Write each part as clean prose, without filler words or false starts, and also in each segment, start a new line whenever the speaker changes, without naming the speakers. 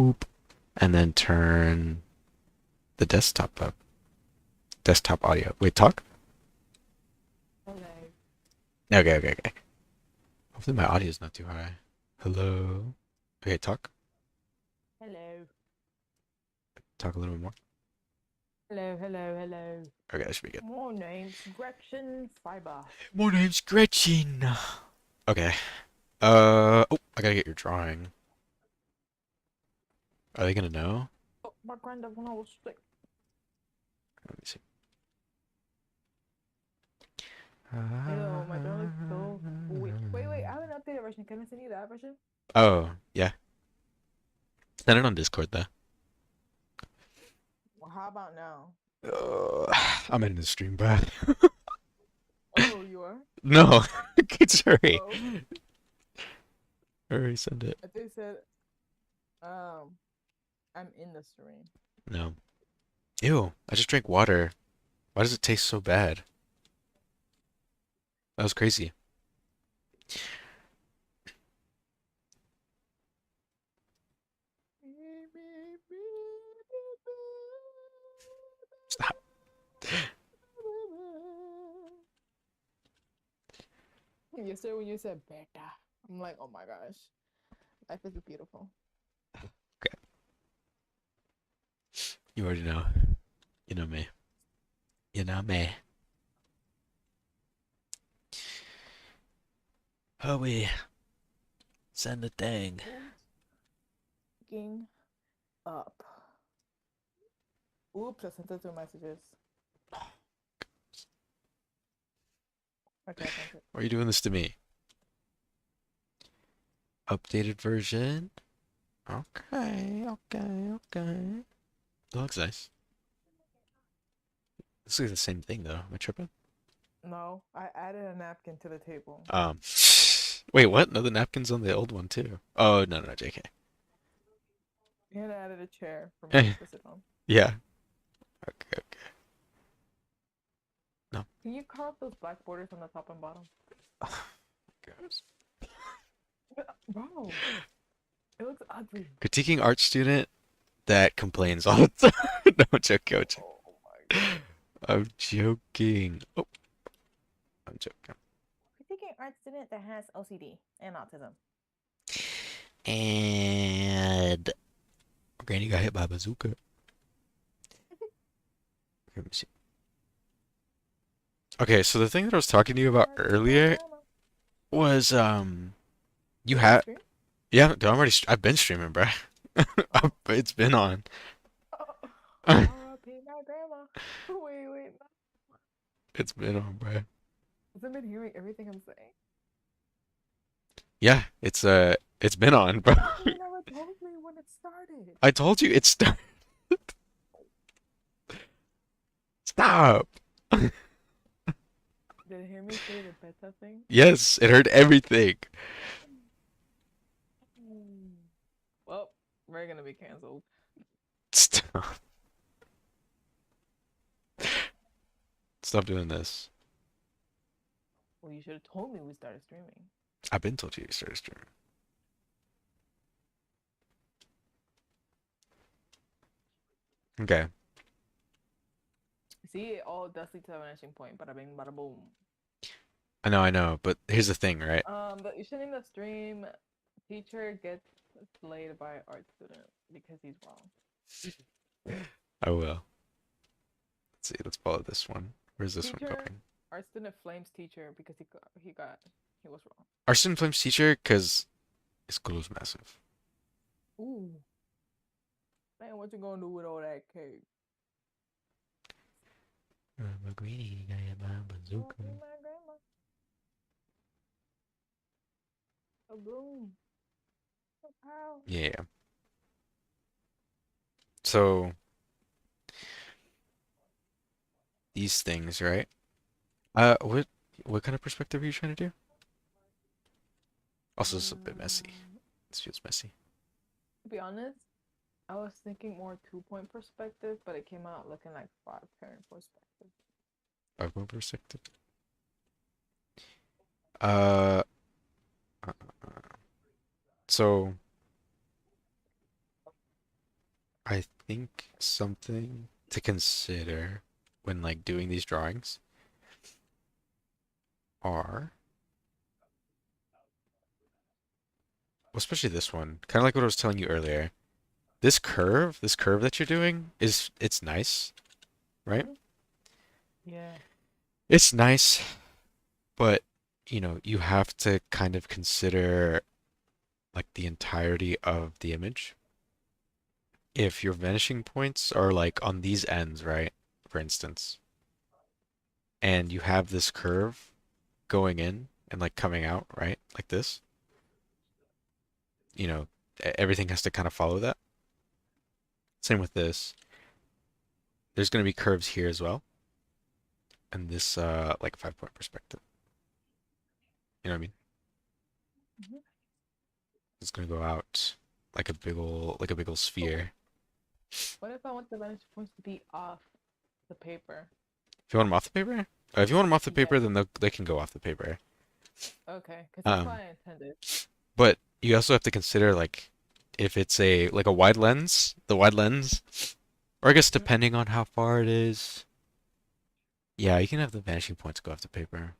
Boop. And then turn the desktop up. Desktop audio. Wait, talk?
Hello.
Okay. Hopefully my audio is not too high. Hello. Okay, talk.
Hello.
Talk a little bit more.
Hello.
Okay, that should be good.
My name's Gretchen Fiber.
My name's Gretchen. Okay. Oh, I gotta get your drawing. Are they gonna know?
Oh, my granddad when I was sick.
Let me see.
Ew, my drawing looks so weak. Wait, I have an updated version. Can I send you that version?
Oh, yeah. Send it on Discord though.
Well, how about now?
Uh, I'm in the stream, bro.
Oh, you are?
No, kids, hurry.
Oh.
Hurry, send it.
I think it said, um, I'm in the stream.
No. Ew, I just drank water. Why does it taste so bad? That was crazy. Stop.
Yesterday when you said beta, I'm like, oh my gosh, life is beautiful.
Okay, you already know. You know me. You know me. Hurry, send the thing.
Waking up. Oops, I sent it through messages. Okay, I sent it.
Why are you doing this to me? Updated version. Okay. That looks nice. This is the same thing though. Am I tripping?
No, I added a napkin to the table.
Um, wait, what? No, the napkin's on the old one too. Oh, no, JK.
And I added a chair for me to sit on.
Yeah. Okay. No.
Can you carve those black borders on the top and bottom?
Gross.
Bro, it looks ugly.
Critiquing art student that complains all the time. No, I'm joking.
Oh my god.
I'm joking. Oh, I'm joking.
Critiquing art student that has OCD and autism.
And Granny got hit by a bazooka. Let me see. Okay, so the thing that I was talking to you about earlier was you
Are you
had
stream?
yeah, dude, I've been streaming, bro.
Oh.
It's been on.
R.I.P. my grandma. Wait. No.
It's been on, bro.
Hasn't been hearing everything I'm saying.
Yeah, it's been on, bro.
You never told me when it started.
I told you it's stop.
Did you hear me say the beta thing?
Yes, it heard everything.
Well, we're gonna be canceled.
Stop. Stop doing this.
Well, you should have told me we started streaming.
I've been told you started streaming. Okay.
See, it all does lead to a vanishing point. Bada bing, bada boom.
I know, but here's the thing, right?
But you should name the stream "Teacher Gets Slayed by Art Student" because he's wrong.
I will. Let's see, let's follow this one. Where's this one
Teacher,
going?
Art Student flames teacher because he was wrong.
Arson Flames teacher, because his school is massive.
Ooh, man, what you gonna do with all that cake?
I'm a greedy guy at my
Oh,
bazooka.
be my grandma. A boom. A pow.
Yeah. So these things, right? What kind of perspective are you trying to do? Also, it's a bit messy.
Mm,
This feels messy.
to be honest, I was thinking more 2 point perspective, but it came out looking like 5 parent perspective.
5 point perspective. Uh, uh, uh, so think something to consider when like doing these drawings are, well, especially this one, kind of like what I was telling you earlier. This curve that you're doing it's nice, right?
Hmm. Yeah.
It's nice, but you have to kind of consider like the entirety of the image. If your vanishing points are like on these ends, right? For instance, and you have this curve going in and like coming out, right? Like this, you know, everything has to kind of follow that. Same with this. There's going to be curves here as well, and this like 5 point perspective. You know what I mean?
Hmm.
It's going to go out like a big ol'
But
sphere.
what if I want the vanishing points to be off the paper?
If you want them off the paper, if you want them off the
Yes.
paper, then they can go off the paper.
Okay, because that's what
Um,
I intended.
but you also have to consider like if it's a like a wide lens, the wide lens, or I guess
Hmm.
depending on how far it is. Yeah, you can have the vanishing points go off the paper.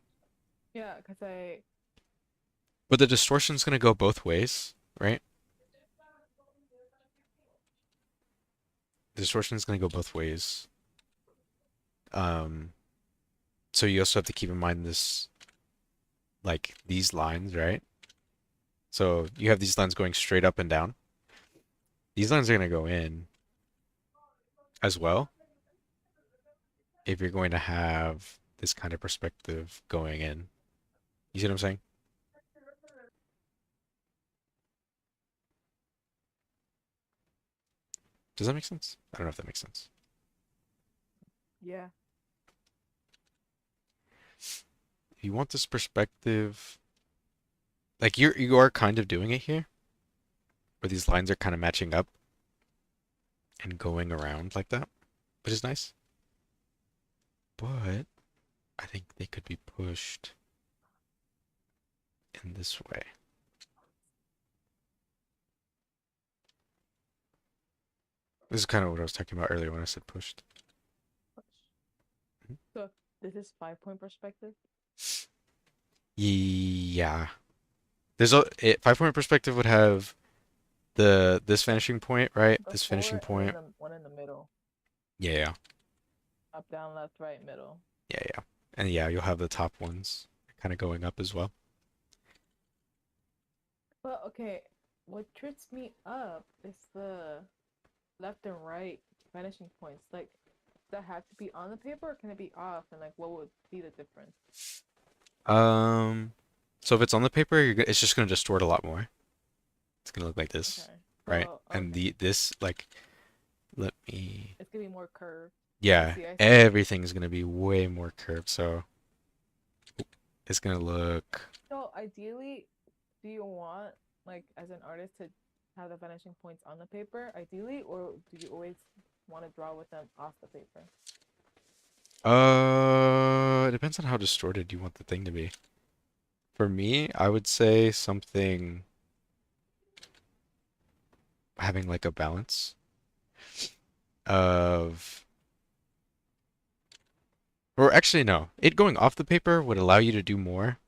Yeah, because I.
But the distortion's gonna go both ways, right? The distortion's gonna go both ways. Um, so you also have to keep in mind this, like these lines, right? So you have these lines going straight up and down. These lines are gonna go in as well if you're going to have this kind of perspective going in. You see what I'm saying? Does that make sense? I don't know if that makes sense.
Yeah.
If you want this perspective, like you are kind of doing it here, where these lines are kind of matching up and going around like that, which is nice. But I think they could be pushed in this way. This is kind of what I was talking about earlier when I said pushed. Mhm.
So this is 5 point perspective.
Yeah. 5 point perspective would have this vanishing point, right?
The
This
four
vanishing
and then
point.
the one in the middle.
Yeah, yeah,
Up, down, left, right, middle.
yeah, yeah. And yeah, you'll have the top ones kind of going up as well.
But okay, what trips me up is the left and right vanishing points. Like, does that have to be on the paper or can it be off? And like, what would be the difference?
Um, so if it's on the paper, it's just gonna distort a lot more. It's gonna look like this,
Okay.
right?
So
And
okay,
this like let me
it's gonna be more curved. I
yeah,
see. I see.
everything's gonna be way more curved, so it's gonna look
So ideally, do you want like as an artist to have the vanishing points on the paper, ideally, or do you always want to draw with them off the paper?
it depends on how distorted you want the thing to be. For me, I would say something having like a balance of or actually no, it going off the paper would allow you to do more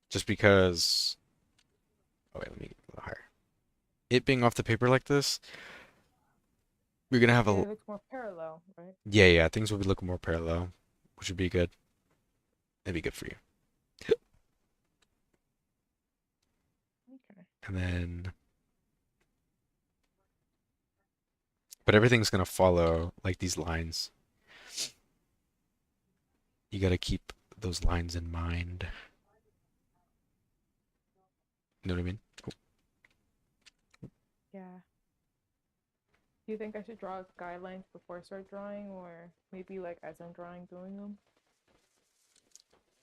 just because oh wait, let me get a little higher. It being off the paper like this, we're gonna have
Yeah,
a
it looks more parallel, right?
yeah, yeah, things will be looking more parallel, which would be good. That'd be good for you.
Okay.
And then, but everything's gonna follow like these lines. You gotta keep those lines in mind. You know what I mean?
Yeah. Do you think I should draw guidelines before I start drawing, or maybe like as I'm drawing, doing them?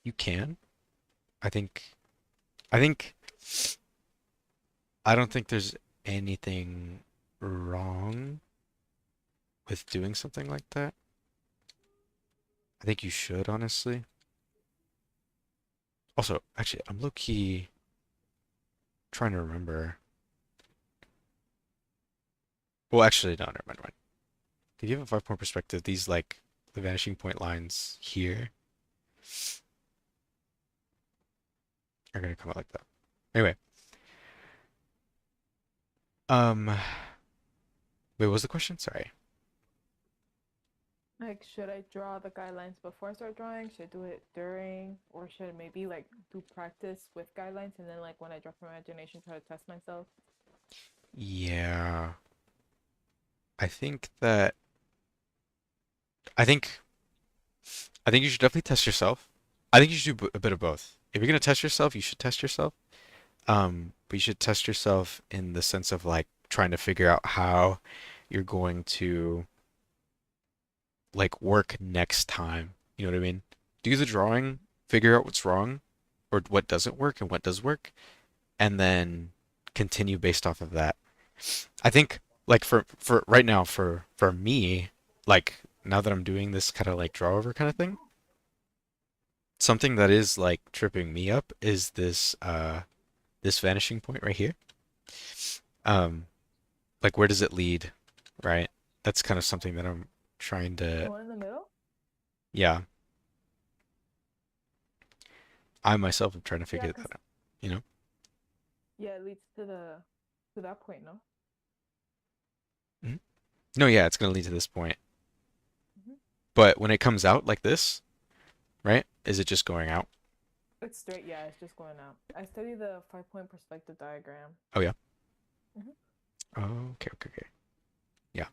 You can. I think. I think. I don't think there's anything wrong with doing something like that. I think you should, honestly. Also, actually, I'm low key trying to remember. Well, actually, no, never mind, never mind. If you have a 5 point perspective, these like the vanishing point lines here are gonna come out like that. Anyway, um, wait, what was the question? Sorry.
Like, should I draw the guidelines before I start drawing? Should I do it during? Or should I maybe like do practice with guidelines and then like when I draw from imagination try to test myself?
Yeah, I think that I think I think you should definitely test yourself. I think you should do a bit of both. If you're gonna test yourself, you should test yourself. But you should test yourself in the sense of like trying to figure out how you're going to like work next time. You know what I mean? Do the drawing, figure out what's wrong or what doesn't work and what does work, and then continue based off of that. I think like for right now for me, like now that I'm doing this kind of like draw over kind of thing, something that is like tripping me up is this vanishing point right here. Um like where does it lead, right? That's kind of something that I'm trying
The
to,
one in the middle?
yeah, I myself am trying to
Yeah,
figure
cause
that out, you know?
yeah, it leads to that point, no?
Mhm. No, yeah, it's gonna lead to this point.
Hmm.
But when it comes out like this, right? Is it just going out?
It's straight. Yeah, it's just going out. I study the 5 point perspective diagram.
Oh yeah.
Hmm.
Oh, okay, okay, okay. Yeah.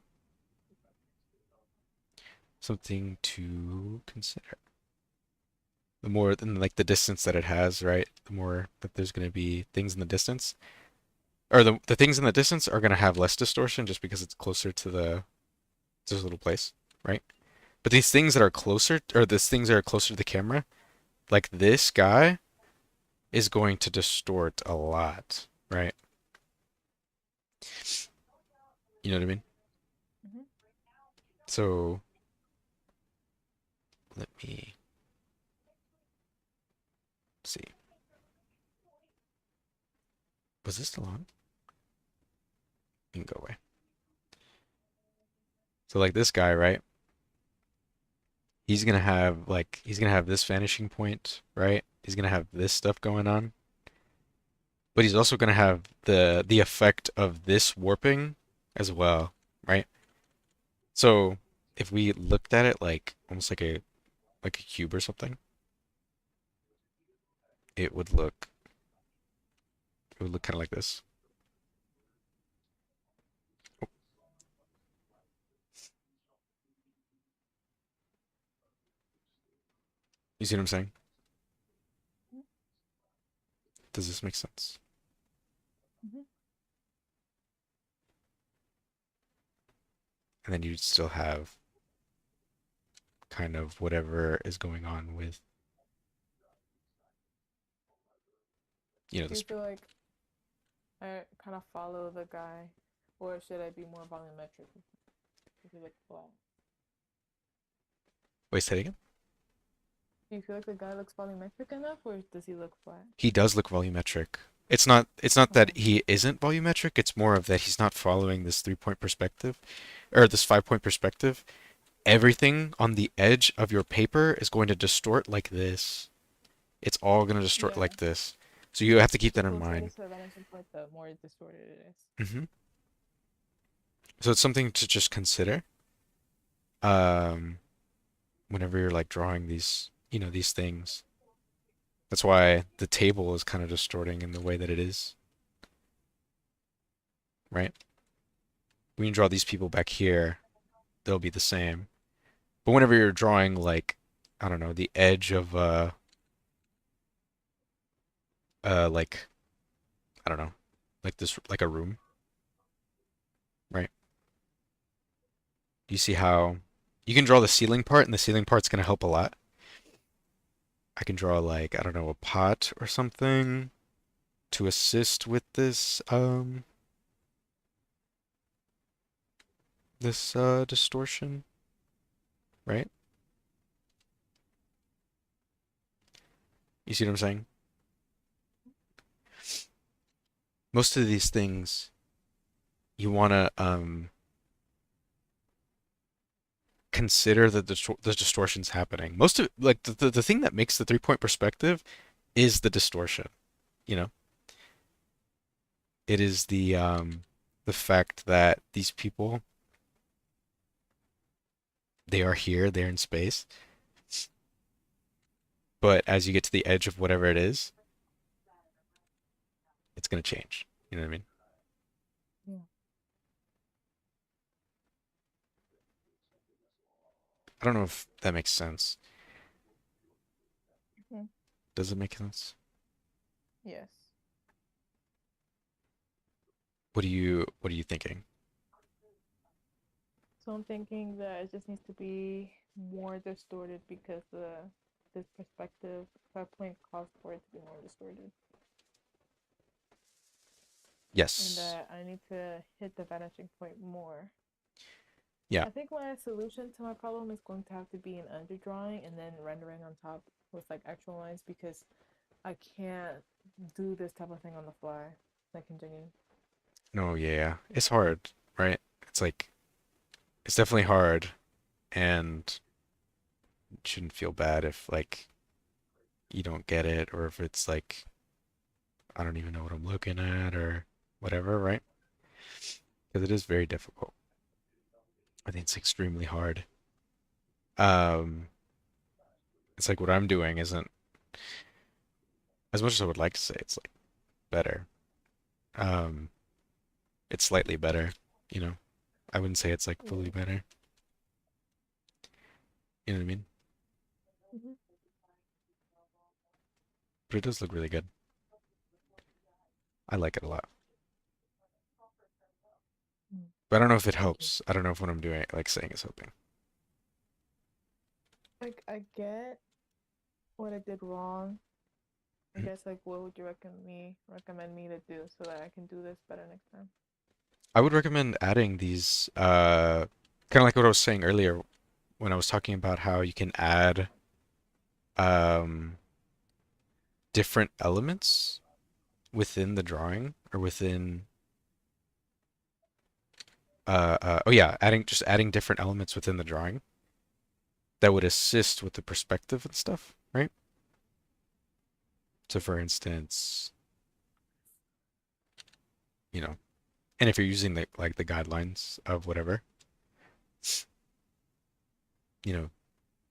Something to consider. The more than like the distance that it has, right? The more that there's gonna be things in the distance. Or the things in the distance are gonna have less distortion just because it's closer to to this little place, right? But these things that are closer, or these things that are closer to the camera, like this guy, is going to distort a lot, right? You know what I mean?
Hmm.
So let me see. Was this still on? You can go away. So like this guy, right? He's gonna have this vanishing point, right? He's gonna have this stuff going on, but he's also gonna have the effect of this warping as well, right? So if we looked at it like almost like a cube or something, it would look it would look kind of like this. You see what I'm saying? Does this make sense?
Hmm.
And then you'd still have kind of whatever is going on with,
Do you
this.
feel like I kind of follow the guy, or should I be more volumetric? If you look flat.
Wait, say it again.
Do you feel like the guy looks volumetric enough, or does he look flat?
He does look volumetric. It's not that
Okay.
he isn't volumetric, it's more of that he's not following this 3 point perspective or this 5 point perspective. Everything on the edge of your paper is going to distort like this. It's all going to distort
Yeah.
like this. So you have to keep
The
that in
closer it
mind.
is to the vanishing point, the more distorted it is.
Hmm. So it's something to just consider um whenever you're like drawing these things. That's why the table is kind of distorting in the way that it is, right? When you draw these people back here, they'll be the same. But whenever you're drawing like, I don't know, the edge of like I don't know, like this like a room, right? You see how you can draw the ceiling part and the ceiling part's gonna help a lot. I can draw like, I don't know, a pot or something to assist with this distortion, right? You see what I'm saying? Most of these things you wanna consider the distortions happening. Most of like the thing that makes the 3 point perspective is the distortion. You know, it is the fact that these people, they are here, they're in space, but as you get to the edge of whatever it is, it's gonna change. You know what I mean?
Yeah.
I don't know if that makes sense.
Mhm.
Does it make sense?
Yes.
What are you thinking?
So I'm thinking that it just needs to be more distorted because this perspective 5 point calls for it to be more distorted, and
Yes.
that I need to hit the vanishing point more.
Yeah.
I think my solution to my problem is going to have to be an underdrawing and then rendering on top with like actual lines because I can't do this type of thing on the fly. Like continue.
No, yeah. It's hard, right? It's like it's definitely hard and you shouldn't feel bad if like you don't get it or if it's like I don't even know what I'm looking at or whatever, right? Because it is very difficult. I think it's extremely hard. Um, it's like what I'm doing isn't as much as I would like to say it's like better. Um, it's slightly better, you know. I wouldn't say it's like fully
Yeah.
better. You know what I mean?
Mm-hmm.
But it does look really good. I like it a lot.
Mm.
But I don't know if it
Thank you.
helps. I don't know if what I'm doing, like saying, is helping.
Like I get what I did wrong. I
Mhm.
guess like what would you recommend me to do so that I can do this better next time?
I would recommend adding these, kind of like what I was saying earlier when I was talking about how you can add um, different elements within the drawing or within, oh yeah, adding different elements within the drawing that would assist with the perspective and stuff, right? So for instance, you know, and if you're using the guidelines of whatever, you know,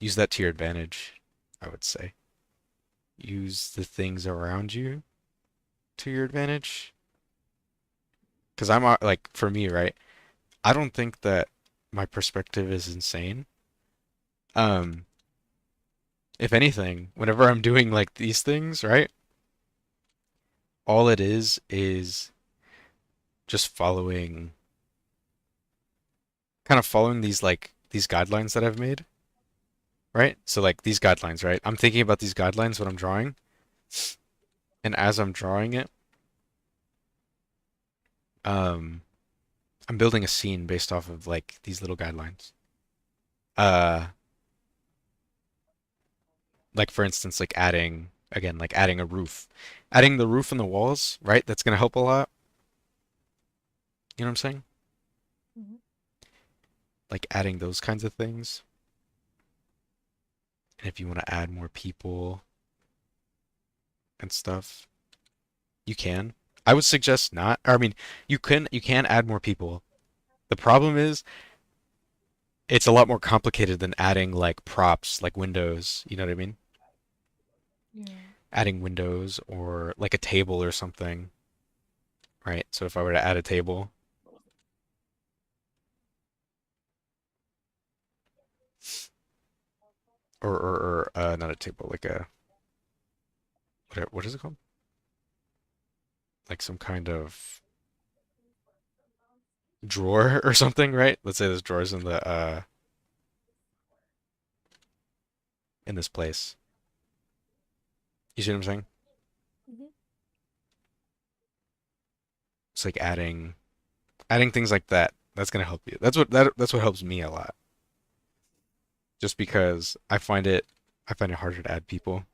use that to your advantage, I would say. Use the things around you to your advantage. Because I'm like, for me, right? I don't think that my perspective is insane. Um, if anything, whenever I'm doing like these things, right? All it is just kind of following these guidelines that I've made, right? So like these guidelines, right? I'm thinking about these guidelines when I'm drawing, and as I'm drawing it, um, I'm building a scene based off of like these little guidelines. Uh, like for instance, like adding a roof, adding the roof and the walls, right? That's gonna help a lot. You know what I'm saying?
Mm-hmm.
Like adding those kinds of things. And if you want to add more people and stuff, you can. I would suggest not. Or, I mean, you can add more people. The problem is it's a lot more complicated than adding like props, like windows. You know what I mean?
Yeah.
Adding windows or like a table or something, right? So if I were to add a table, or not a table, like a what is it called? Like some kind of drawer or something, right? Let's say there's drawers in this place. You see what I'm saying?
Mm-hmm.
It's like adding things like that. That's gonna help you. That's what helps me a lot. Just because I find it harder to add people,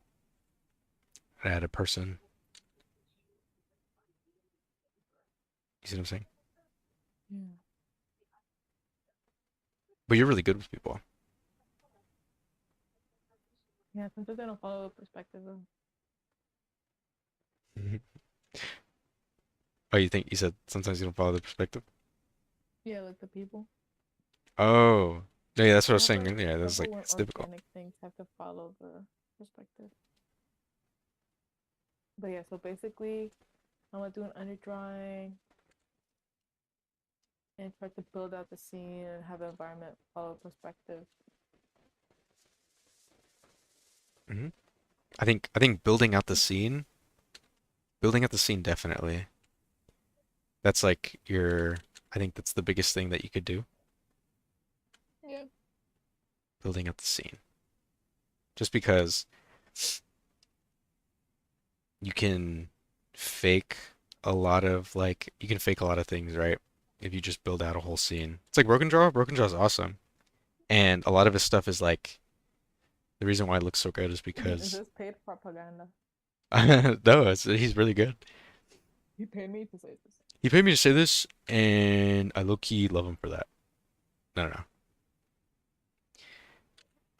to add a person. You see what I'm saying?
Yeah.
But you're really good with people.
Yeah, sometimes I don't follow the perspective of
Mhm. Oh, you think you said sometimes you don't follow the perspective?
yeah, like the people.
Oh, no, yeah, that's what I
I
was
have
saying
like
earlier. That's like
example when
it's difficult.
organic things have to follow the perspective. But yeah, so basically I'm gonna do an under drawing and try to build out the scene and have the environment follow perspective.
hmm I think building out the scene definitely. That's like your. I think that's the biggest thing that you could do.
Yeah.
Building out the scene, just because you can fake you can fake a lot of things, right? If you just build out a whole scene. It's like Broken Draw. Broken Draw is awesome, and a lot of his stuff is like the reason why it looks so good is
Is
because
this paid propaganda?
no, he's really good.
You pay me to say this.
He paid me to say this, and I low key love him for that. No, no, no.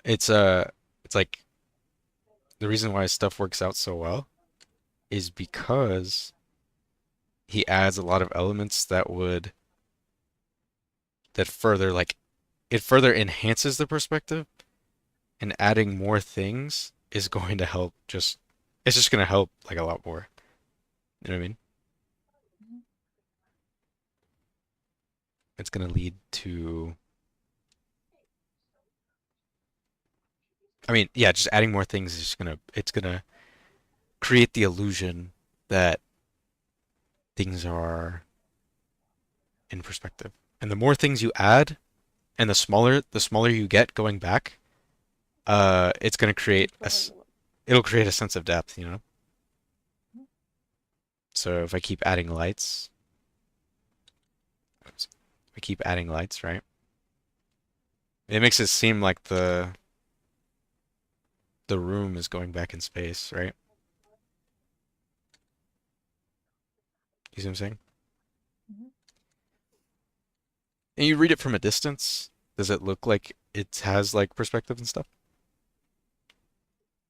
It's it's like the reason why his stuff works out so well is because he adds a lot of elements that further like it further enhances the perspective, and adding more things is going to help just it's just going to help like a lot more. You know what I mean?
Mhm.
It's going to lead to I mean, yeah, just adding more things is just going to create the illusion that things are in perspective. And the more things you add and the smaller you get going back, it's going to create it'll create a sense of depth, you know? So if I keep adding lights, oops, if I keep adding lights, right? It makes it seem like the room is going back in space, right? You see what I'm saying?
Mhm.
And you read it from a distance. Does it look like it has like perspective and stuff?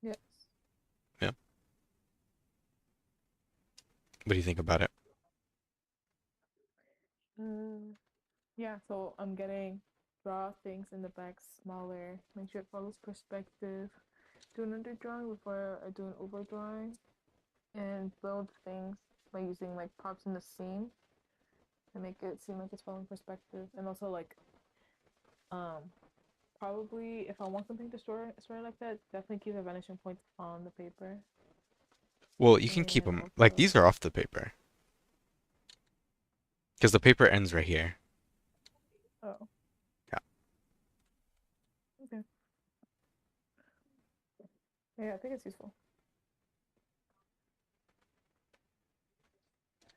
Yes.
Yeah. What do you think about it?
Yeah, so I'm getting draw things in the back smaller, make sure it follows perspective, do an under drawing before I do an over drawing, and build things by using like props in the scene to make it seem like it's following perspective. And also like um probably if I want something to store like that, definitely keep the vanishing points on the paper.
Well, you can keep
And
them like
also
these are off the paper because the paper ends right here.
oh,
Yeah.
okay. Yeah, I think it's useful.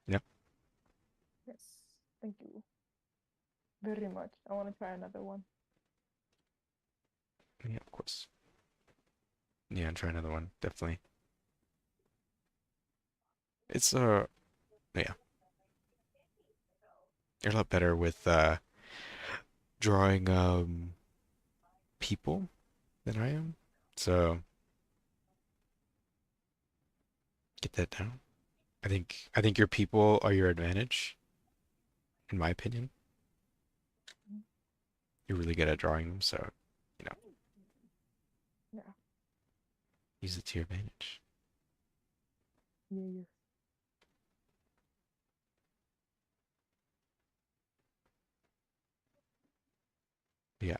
Yeah.
Yes. Thank you very much. I want to try another one.
Yeah, of course. Yeah, and try another one. Definitely. It's yeah, you're a lot better with drawing people than I am. So get that down. I think your people are your advantage, in my opinion. You're really good at drawing them, so you know,
Yeah.
use it to your advantage.
Yeah, yeah.
Yeah.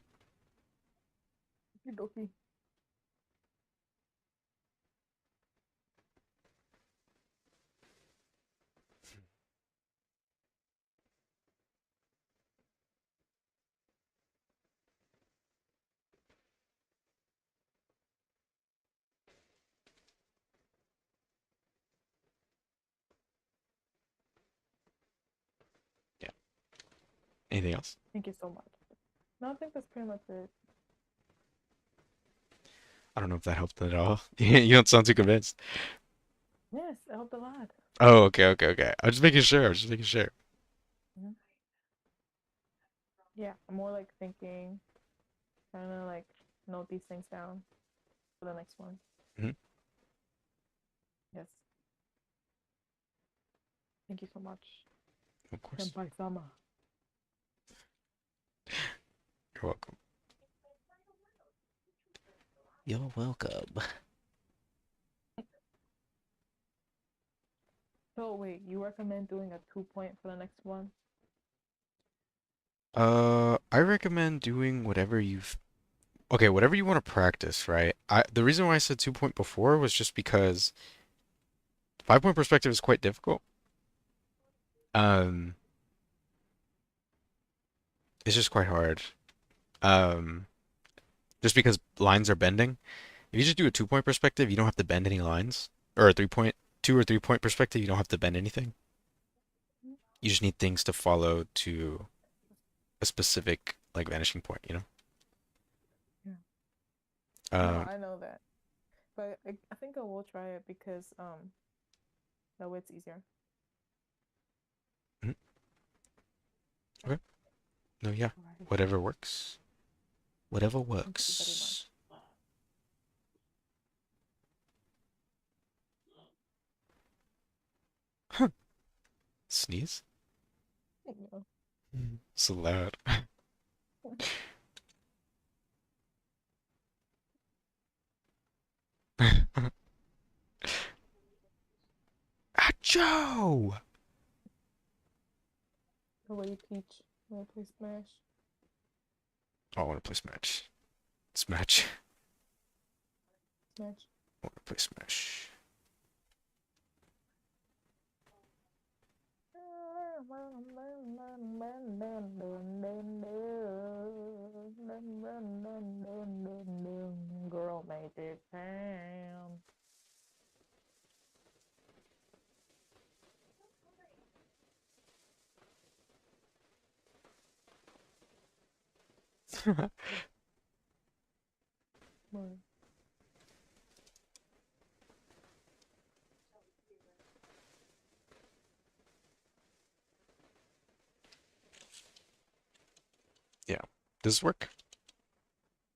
Okie
Yeah. Anything else?
Thank you so much. No, I think that's pretty much it.
I don't know if that helped at all. You don't sound too convinced.
Yes, it helped a lot.
Oh, okay, okay, okay. I was just making sure. I was just making sure.
Mhm. Yeah, I'm more like thinking, trying to like note these things down. for the next one.
Mhm.
Yes. Thank you so much.
Of course.
Senpai Sama.
You're welcome.
You're welcome.
So wait, you recommend doing a 2 point for the next one?
I recommend doing whatever you've okay, whatever you want to practice, right? The reason why I said 2 point before was just because 5 point perspective is quite difficult. Um, it's just quite hard. Um, just because lines are bending. If you just do a 2 point perspective, you don't have to bend any lines. Or a 3 point, 2 or 3 point perspective, you don't have to bend anything. You just need things to follow to a specific like vanishing point, you know?
Yeah. No,
Um,
I know that. But I think I will try it because that way it's easier.
mhm, okay. No, yeah.
Alright.
Whatever works. Whatever
Thank you very much.
works. Huh. Sneeze?
No.
So loud. Achoo!
The way you teach, when I play Smash.
Oh, I want to play Smash. Smash.
Smash.
I want to play Smash.
Girl made it sound. What?
Yeah. Does this work?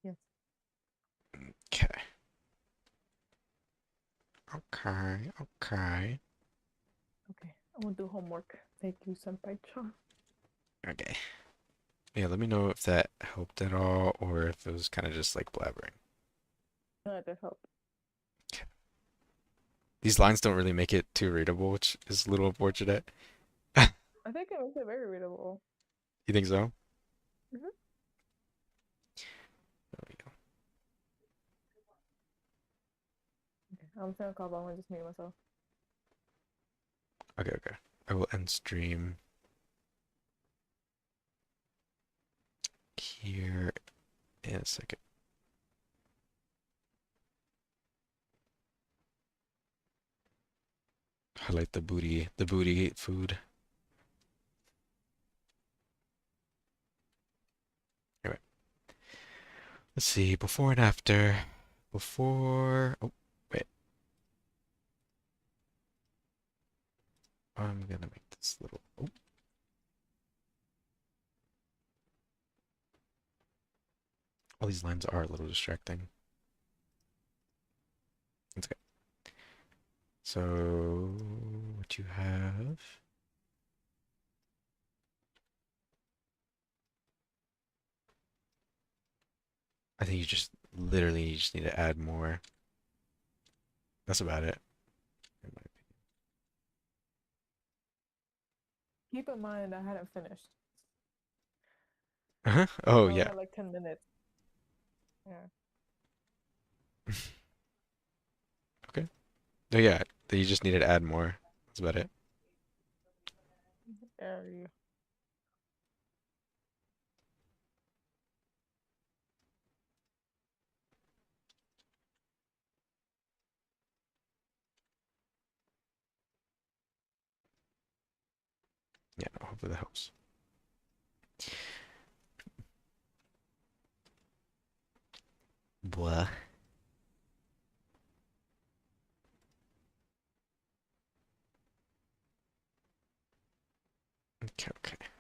Yes.
Okay. Okay. Okay.
Okay. I'm gonna do homework. Thank you, Senpai-chan.
Okay. Yeah, let me know if that helped at all or if it was kind of just like blabbering.
That help.
These lines don't really make it too readable, which is a little unfortunate.
I think it makes it very readable.
You think so?
Mhm.
There we go.
Okay. I'm just gonna call, but I'm gonna just mute myself.
Okay, okay. I will end stream here in a second. Highlight the booty food. Anyway, let's see. Before and after. Before. Oh, wait. I'm gonna make this little. Oh, all these lines are a little distracting. It's okay. So, what you have. I think you just literally you just need to add more. That's about it. In my
Keep in mind, I hadn't finished.
opinion. Oh
I only
yeah.
had like 10 minutes. Yeah.
Okay. Oh yeah. Then you just needed to add more. That's about it.
There you.
Yeah. No, hopefully that helps.
Blah.
Okay. Okay.